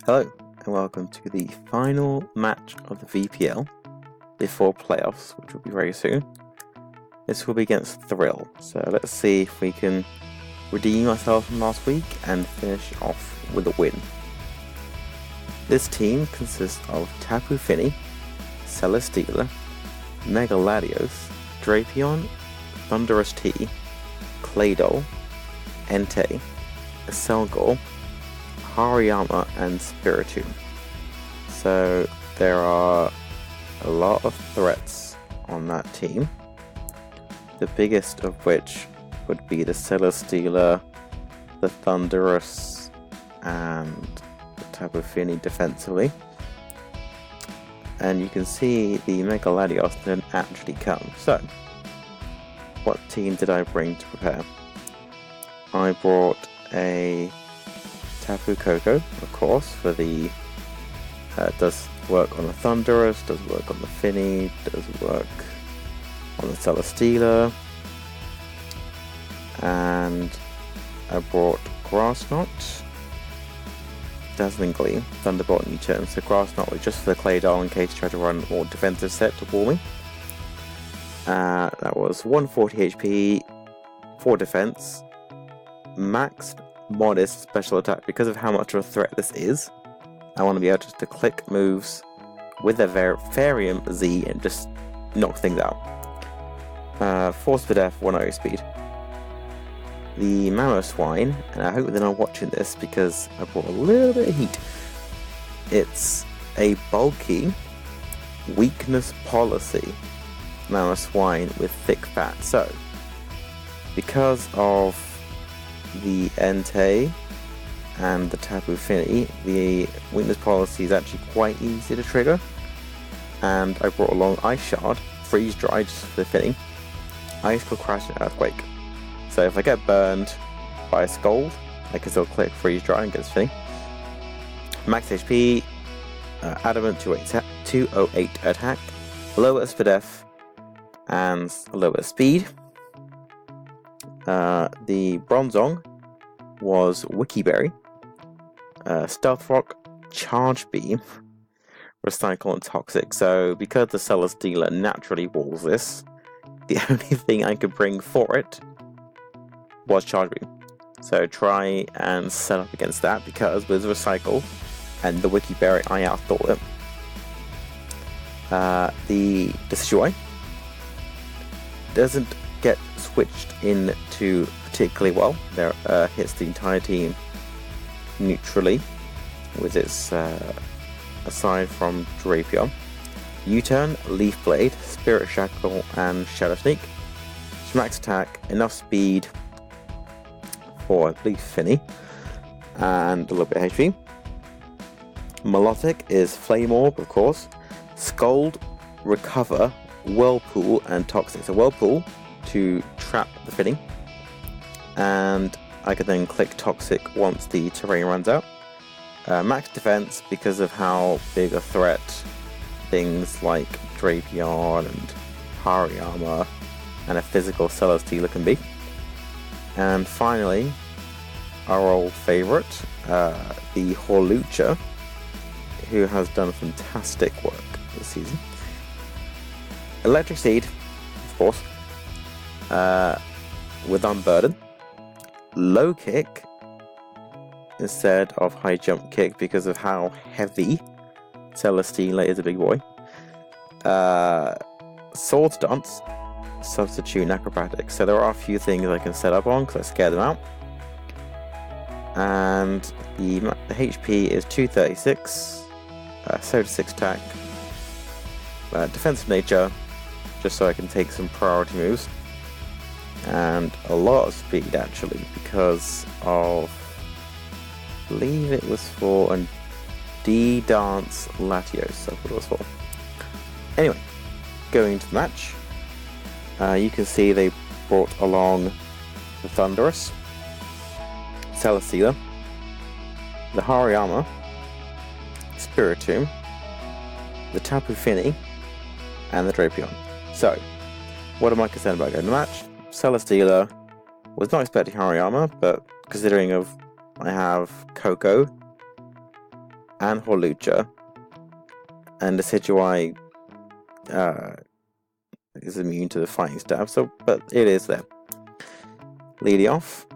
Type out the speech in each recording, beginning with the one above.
Hello, and welcome to the final match of the VPL before playoffs, which will be very soon. This will be against Thrill, so let's see if we can redeem ourselves from last week and finish off with a win. This team consists of Tapu Fini, Celesteela, Megaladios, Drapion, Thunderous T, Claydol, Entei, Selgor, Hariyama and Spiritomb. So there are a lot of threats on that team. The biggest of which would be the Celesteela, the Thunderous, and the Tapu Fini defensively. And you can see the Megaladios didn't actually come. So, what team did I bring to prepare? I brought a Tapu Koko, of course, for the does work on the Thunderous, does work on the Fini, does work on the Celesteela, and I brought Grassnot, Dazzling Gleam, Thunderbolt and U-turn. So Grassnot was just for the Claydol in case you try to run a more defensive set to wall me. That was 140 HP, 4 defense, maxed modest special attack. Because of how much of a threat this is, I want to be able just to click moves with a Varium Z and just knock things out. 4 speed F, 1 speed. The Mamoswine, and I hope they're not watching this because I brought a little bit of heat. It's a bulky weakness policy Mamoswine with thick fat. So, because of the Entei and the Tapu Fini, the weakness policy is actually quite easy to trigger. And I brought along Ice Shard, Freeze Dry just for the Fini, Ice Cold Crash and Earthquake. So if I get burned by a Scald, I can still click Freeze Dry and get this Fini. Max HP, Adamant 208 attack, lower speed F, and lower speed. The Bronzong was Wikiberry, Stealth Rock, Charge Beam, Recycle and Toxic. So because the Celesteela naturally walls this, the only thing I could bring for it was Charge Beam. So try and set up against that, because with Recycle and the Wikiberry I outthought it. The Decidueye doesn't get switched into particularly well. There hits the entire team neutrally with its aside from Drapion. U-turn, Leaf Blade, Spirit Shackle, and Shadow Sneak. Max attack, enough speed for I believe Fini, and a little bit of HP. Melodic is Flame Orb, of course. Scald, Recover, Whirlpool, and Toxic. So Whirlpool to trap the Fini, and I can then click Toxic once the terrain runs out. Max defense because of how big a threat things like Drapion and Hariyama and a physical Celesteela can be. And finally, our old favourite, the Hawlucha, who has done fantastic work this season. Electric Seed, of course, with Unburden. Low Kick instead of High Jump Kick because of how heavy Celesteela is a big boy. Sword Dance, Substitute, Acrobatics. So there are a few things I can set up on because I scared them out. And the HP is 236, 76 attack, defensive nature, just so I can take some priority moves, and a lot of speed actually because of, I believe it was for a D-Dance Latios, that's what it was for. Anyway, going to the match, you can see they brought along the Thunderous, Celesteela, the Hariyama, Spiritomb, the Tapu Fini, and the Drapion. So, what am I concerned about going to the match? Celesteela was not expecting Hariyama, but considering I have Koko and Hawlucha, and the Decidueye is immune to the fighting stab, so but it is there. Leading off,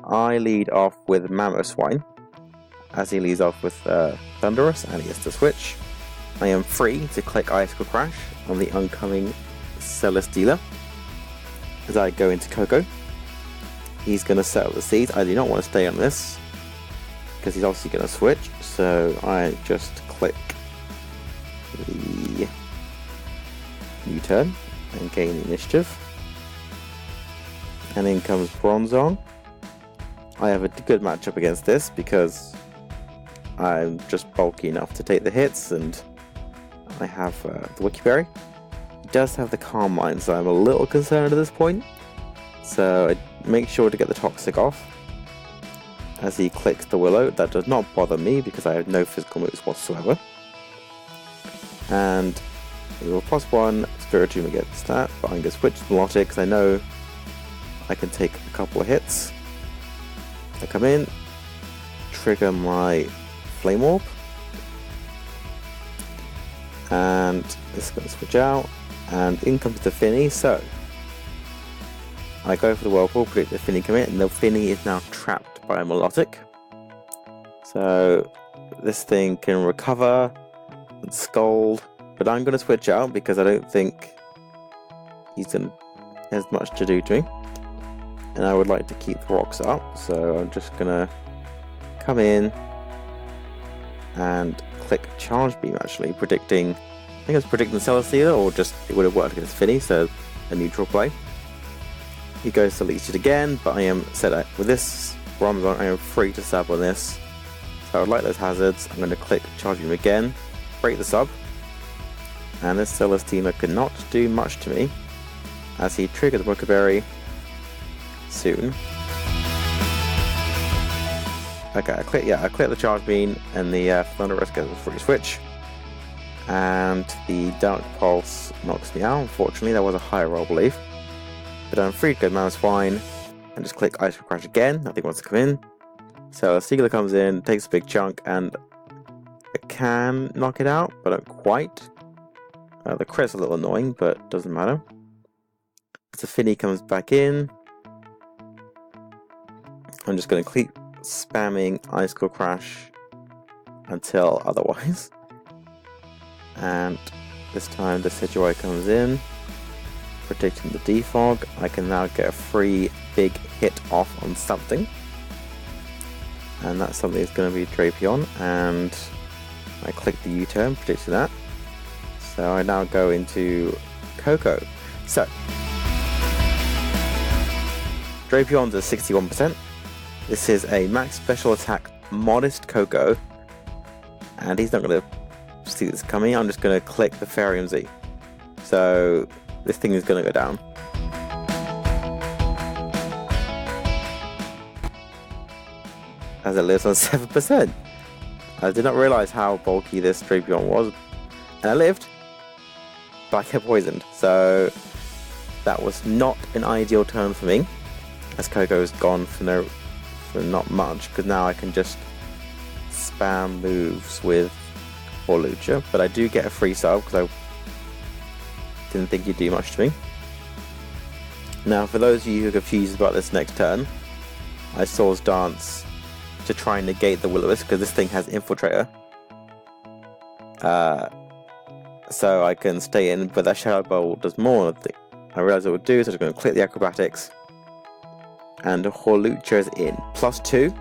I lead off with Mamoswine, as he leads off with Thundurus, and he has to switch. I am free to click Icicle Crash on the oncoming Celesteela as I go into Koko. He's going to set up the seeds. I do not want to stay on this because he's obviously going to switch, so I just click the U-turn and gain initiative. And in comes Bronzong. I have a good matchup against this because I'm just bulky enough to take the hits, and I have the Wiki Berry. He does have the Calm Mind, so I'm a little concerned at this point. So I make sure to get the Toxic off as he clicks the Willow. That does not bother me because I have no physical moves whatsoever. And we will +1 Spiritomb against that, but I'm going to switch to Melodic because I know I can take a couple of hits. I come in, trigger my Flame Orb, and this is going to switch out, and in comes the Finny. So I go for the Whirlpool, predict the Finny come in, and the Finny is now trapped by a Melodic. So this thing can recover and Scold, but I'm going to switch out because I don't think he has much to do to me. And I would like to keep the rocks up, so I'm just gonna come in and click Charge Beam, actually, predicting, I think I was predicting the Celesteela, or just it would have worked against Finny, so a neutral play. He goes to leech it again, but I am set up with this Bronzong. I am free to sub on this, so I would like those hazards. I'm going to click Charge Beam again, break the sub, and this Celesteela cannot do much to me as he triggers the Wiki Berry soon. Okay, I click the Charge Beam, and the Thundurus gets a free switch, and the Dark Pulse knocks me out. Unfortunately, that was a higher roll, I believe. But I'm free to go Mamoswine and just click Icicle Crash again. Nothing wants to come in. So Steeler comes in, takes a big chunk, and I can knock it out, but not quite. The crit's a little annoying, but doesn't matter. So Finny comes back in. I'm just going to keep spamming Icicle Crash until otherwise. And this time the Decidueye comes in, predicting the Defog. I can now get a free big hit off on something. And that something is going to be Drapion, and I click the U-turn, predicting that. So I now go into Koko. So Drapion's at 61%. This is a max special attack modest Koko, and he's not going to see this coming. I'm just going to click the Fairy Z. So this thing is going to go down. As it lives on 7%. I did not realise how bulky this Drapion was, and I lived, but I kept poisoned. So that was not an ideal turn for me, as Koko's gone for not much, because now I can just spam moves with Hawlucha, but I do get a free sub because I didn't think you'd do much to me. Now, for those of you who are confused about this next turn, I Swords Dance to try and negate the Will-O-Wisp because this thing has Infiltrator. So I can stay in, but that Shadow Ball does more than I realised it would do, so I'm just going to click the Acrobatics. And Hawlucha is in. +2.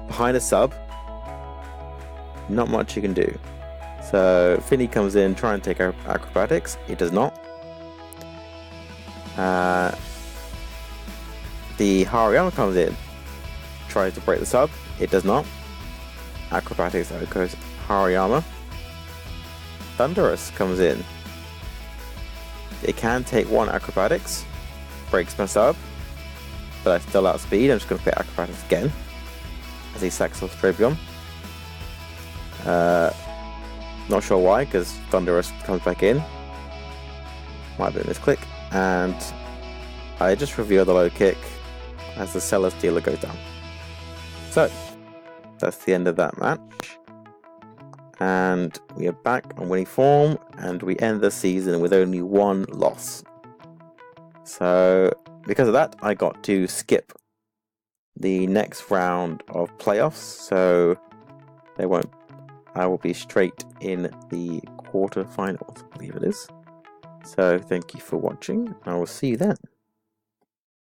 Behind a sub. Not much you can do. So Finny comes in, try and take Acrobatics. He does not. The Hariyama comes in, tries to break the sub. It does not. Acrobatics goes Hariyama. Thundurus comes in. It can take 1 Acrobatics. Breaks my sub. But I still outspeed. I'm just going to play Acrobatics again as he sacks off Drapion. Not sure why, because Thundurus comes back in. Might be a misclick. And I just reveal the low kick as the Celesteela goes down. So, that's the end of that match. And we are back on winning form, and we end the season with only 1 loss. So because of that, I got to skip the next round of playoffs, so I will be straight in the quarterfinals, I believe it is. So thank you for watching, I will see you then.